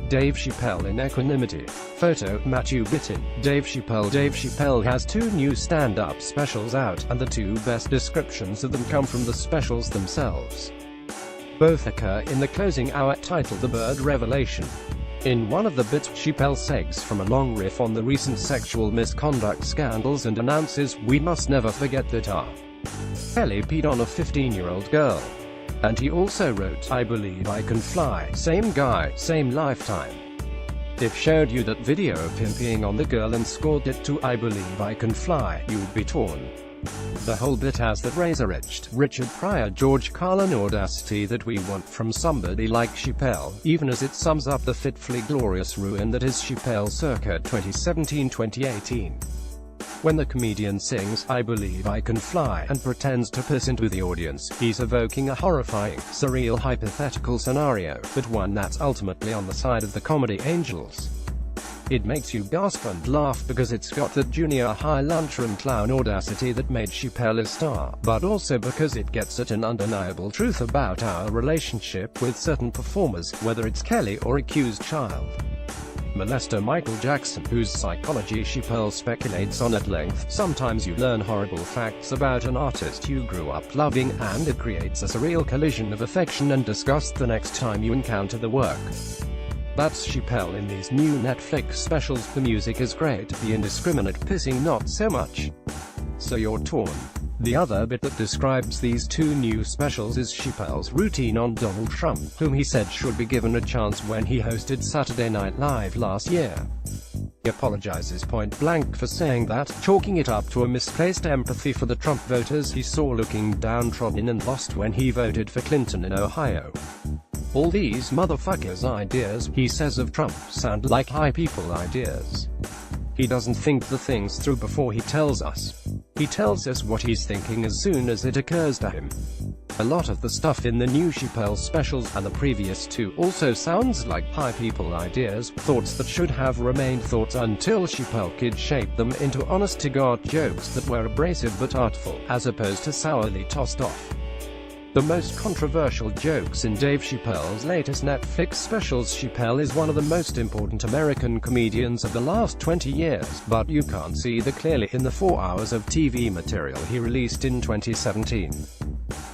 Dave Chappelle in Equanimity. Photo, Mathieu Bitton. Dave Chappelle. Dave Chappelle has 2 new stand-up specials out, and the 2 best descriptions of them come from the specials themselves. Both occur in the closing hour, titled The Bird Revelation. In one of the bits, Chappelle segs from a long riff on the recent sexual misconduct scandals and announces, "We must never forget that R. Kelly peed on a 15-year-old girl." And he also wrote, "I believe I can fly. Same guy, same lifetime. If showed you that video of him peeing on the girl and scored it to I believe I can fly, you'd be torn." The whole bit has that razor-edged, Richard Pryor, George Carlin audacity that we want from somebody like Chappelle, even as it sums up the fitfully glorious ruin that is Chappelle circa 2017-2018. When the comedian sings, "I believe I can fly," and pretends to piss into the audience, he's evoking a horrifying, surreal hypothetical scenario, but one that's ultimately on the side of the comedy angels. It makes you gasp and laugh because it's got that junior high lunchroom clown audacity that made Chappelle a star, but also because it gets at an undeniable truth about our relationship with certain performers, whether it's Kelly or accused child molester Michael Jackson, whose psychology Chappelle speculates on at length. Sometimes you learn horrible facts about an artist you grew up loving, and it creates a surreal collision of affection and disgust the next time you encounter the work. That's Chappelle in these new Netflix specials. The music is great, the indiscriminate pissing not so much. So you're torn. The other bit that describes these 2 new specials is Chappelle's routine on Donald Trump, whom he said should be given a chance when he hosted Saturday Night Live last year. He apologizes point blank for saying that, chalking it up to a misplaced empathy for the Trump voters he saw looking downtrodden and lost when he voted for Clinton in Ohio. "All these motherfuckers' ideas," he says of Trump, "sound like high people ideas." He doesn't think the things through before he tells us. He tells us what he's thinking as soon as it occurs to him. A lot of the stuff in the new Chappelle specials, and the previous 2, also sounds like high people ideas, thoughts that should have remained thoughts until Chappelle Kid shaped them into honest-to-God jokes that were abrasive but artful, as opposed to sourly tossed off. The most controversial jokes in Dave Chappelle's latest Netflix specials. Chappelle is one of the most important American comedians of the last 20 years, but you can't see that clearly in the 4 hours of TV material he released in 2017.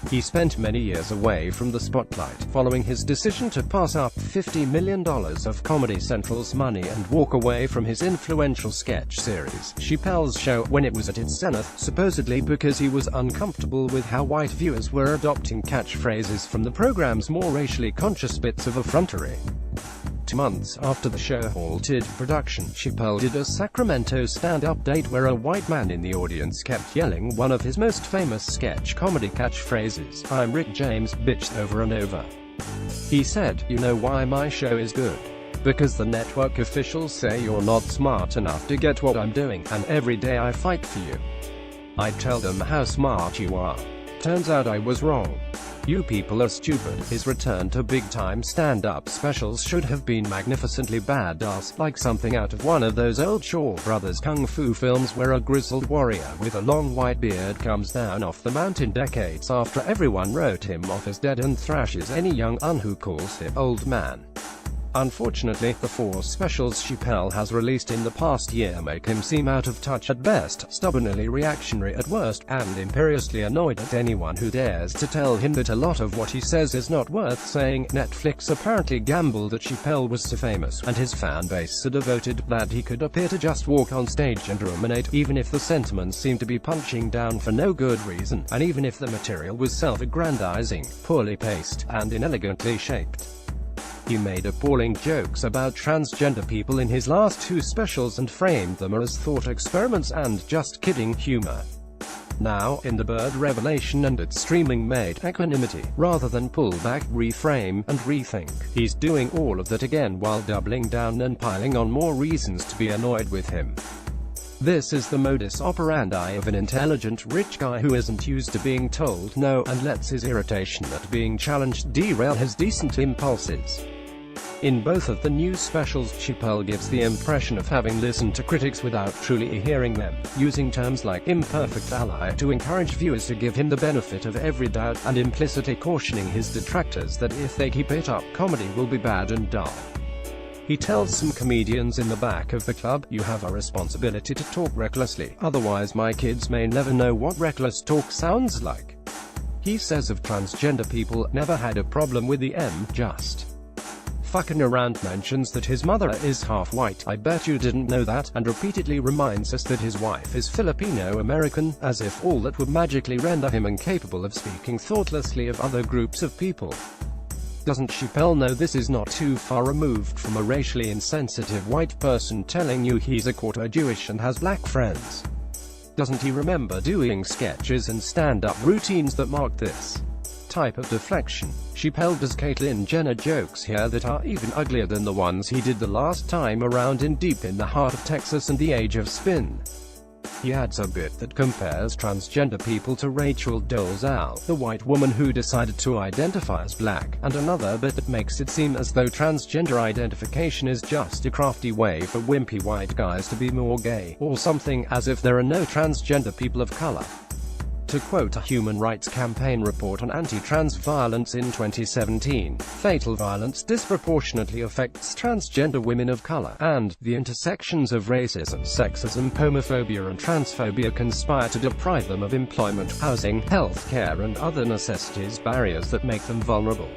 He spent many years away from the spotlight, following his decision to pass up $50 million of Comedy Central's money and walk away from his influential sketch series, Chappelle's Show, when it was at its zenith, supposedly because he was uncomfortable with how white viewers were adopting catchphrases from the program's more racially conscious bits of effrontery. 2 months after the show halted production, Chappelle did a Sacramento stand-up date where a white man in the audience kept yelling one of his most famous sketch comedy catchphrases, "I'm Rick James, bitch," over and over. He said, "You know why my show is good? Because the network officials say you're not smart enough to get what I'm doing, and every day I fight for you. I tell them how smart you are. Turns out I was wrong. You people are stupid." His return to big-time stand-up specials should have been magnificently badass, like something out of one of those old Shaw Brothers kung fu films where a grizzled warrior with a long white beard comes down off the mountain decades after everyone wrote him off as dead and thrashes any young un who calls him old man. Unfortunately, the 4 specials Chappelle has released in the past year make him seem out of touch at best, stubbornly reactionary at worst, and imperiously annoyed at anyone who dares to tell him that a lot of what he says is not worth saying. Netflix apparently gambled that Chappelle was so famous, and his fan base so devoted, that he could appear to just walk on stage and ruminate, even if the sentiments seemed to be punching down for no good reason, and even if the material was self-aggrandizing, poorly paced, and inelegantly shaped. He made appalling jokes about transgender people in his last 2 specials and framed them as thought experiments and just kidding humor. Now, in The Bird Revelation and its streaming-made Equanimity, rather than pull back, reframe, and rethink, he's doing all of that again while doubling down and piling on more reasons to be annoyed with him. This is the modus operandi of an intelligent rich guy who isn't used to being told no, and lets his irritation at being challenged derail his decent impulses. In both of the new specials, Chappelle gives the impression of having listened to critics without truly hearing them, using terms like imperfect ally to encourage viewers to give him the benefit of every doubt, and implicitly cautioning his detractors that if they keep it up, comedy will be bad and dull. He tells some comedians in the back of the club, "You have a responsibility to talk recklessly, otherwise my kids may never know what reckless talk sounds like." He says of transgender people, "Never had a problem with the M, just fucking around." Mentions that his mother is half white, "I bet you didn't know that," and repeatedly reminds us that his wife is Filipino-American, as if all that would magically render him incapable of speaking thoughtlessly of other groups of people. Doesn't Chappelle know this is not too far removed from a racially insensitive white person telling you he's a quarter Jewish and has black friends? Doesn't he remember doing sketches and stand-up routines that marked this type of deflection? Chappelle does Caitlyn Jenner jokes here that are even uglier than the ones he did the last time around in Deep in the Heart of Texas and The Age of Spin. He adds a bit that compares transgender people to Rachel Dolezal, the white woman who decided to identify as black, and another bit that makes it seem as though transgender identification is just a crafty way for wimpy white guys to be more gay, or something, as if there are no transgender people of color. To quote a Human Rights Campaign report on anti-trans violence in 2017, fatal violence disproportionately affects transgender women of color, and the intersections of racism, sexism, homophobia and transphobia conspire to deprive them of employment, housing, health care and other necessities, barriers that make them vulnerable.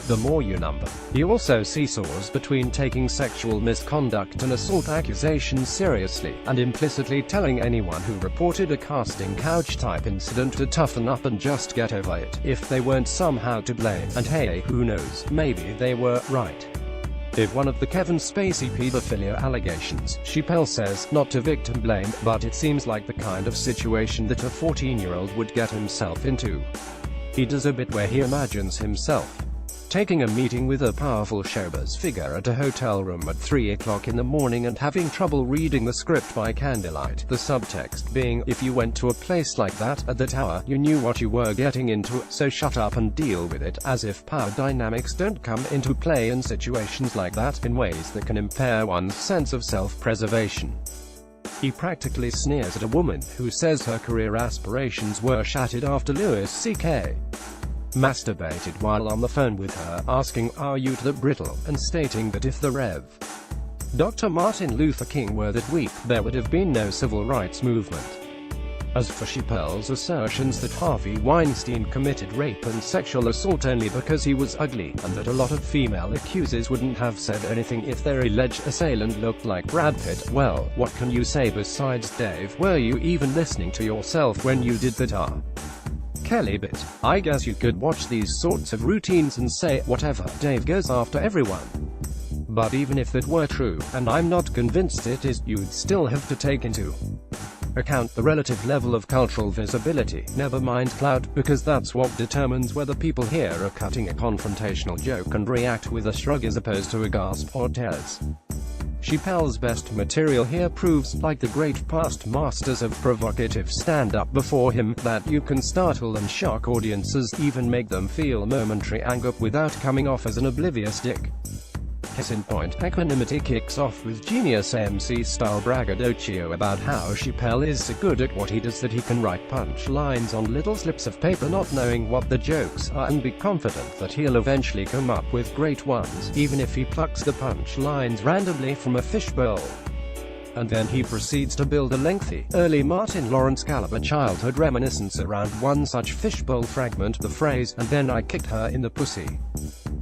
The more you number. He also seesaws between taking sexual misconduct and assault accusations seriously, and implicitly telling anyone who reported a casting couch-type incident to toughen up and just get over it, if they weren't somehow to blame, and hey, who knows, maybe they were right. If one of the Kevin Spacey pedophilia allegations, Chappelle says, not to victim blame, but it seems like the kind of situation that a 14-year-old would get himself into. He does a bit where he imagines himself taking a meeting with a powerful showbiz figure at a hotel room at 3 o'clock in the morning and having trouble reading the script by candlelight, the subtext being, if you went to a place like that, at that hour, you knew what you were getting into, so shut up and deal with it, as if power dynamics don't come into play in situations like that, in ways that can impair one's sense of self-preservation. He practically sneers at a woman who says her career aspirations were shattered after Louis C.K. masturbated while on the phone with her, asking, "Are you that brittle?" and stating that if the Rev. Dr. Martin Luther King were that weak, there would have been no civil rights movement. As for Chappelle's assertions that Harvey Weinstein committed rape and sexual assault only because he was ugly, and that a lot of female accusers wouldn't have said anything if their alleged assailant looked like Brad Pitt, well, what can you say besides, "Dave, were you even listening to yourself when you did that?" Kelly bit. "I guess you could watch these sorts of routines and say, whatever, Dave goes after everyone. But even if that were true, and I'm not convinced it is, you'd still have to take into account the relative level of cultural visibility, never mind clout, because that's what determines whether people here are cutting a confrontational joke and react with a shrug as opposed to a gasp or tears." Chappelle's best material here proves, like the great past masters of provocative stand-up before him, that you can startle and shock audiences, even make them feel momentary anger, without coming off as an oblivious dick. Case in point, Equanimity kicks off with genius MC-style braggadocio about how Chappelle is so good at what he does that he can write punch lines on little slips of paper not knowing what the jokes are and be confident that he'll eventually come up with great ones, even if he plucks the punch lines randomly from a fishbowl. And then he proceeds to build a lengthy, early Martin Lawrence caliber childhood reminiscence around one such fishbowl fragment, the phrase, "and then I kicked her in the pussy."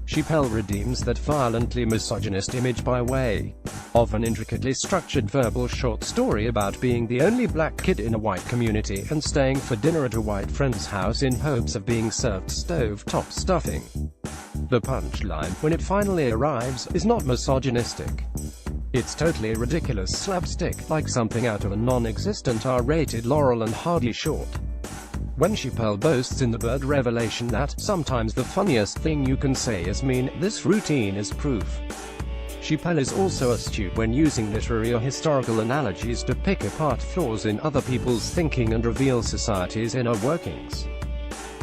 Chappelle redeems that violently misogynist image by way of an intricately structured verbal short story about being the only black kid in a white community and staying for dinner at a white friend's house in hopes of being served stove-top stuffing. The punchline, when it finally arrives, is not misogynistic. It's totally ridiculous slapstick, like something out of a non-existent R-rated Laurel and Hardy short. When Chappelle boasts in The Bird Revelation that, "sometimes the funniest thing you can say is mean," this routine is proof. Chappelle is also astute when using literary or historical analogies to pick apart flaws in other people's thinking and reveal society's inner workings.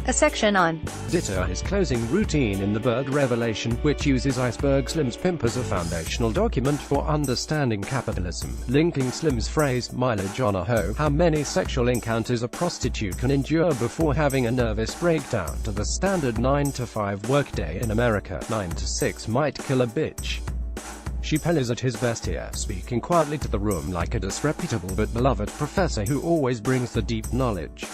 A section on Ditto his closing routine in The Bird Revelation, which uses Iceberg Slim's pimp as a foundational document for understanding capitalism, linking Slim's phrase, "mileage on a hoe," how many sexual encounters a prostitute can endure before having a nervous breakdown, to the standard 9 to 5 workday in America, 9 to 6 might kill a bitch. Chappelle is at his best here, speaking quietly to the room like a disreputable but beloved professor who always brings the deep knowledge.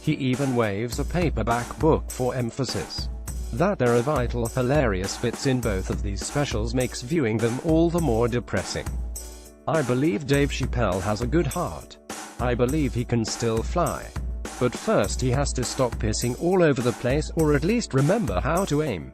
He even waves a paperback book for emphasis. That there are vital, hilarious bits in both of these specials makes viewing them all the more depressing. I believe Dave Chappelle has a good heart. I believe he can still fly. But first he has to stop pissing all over the place, or at least remember how to aim.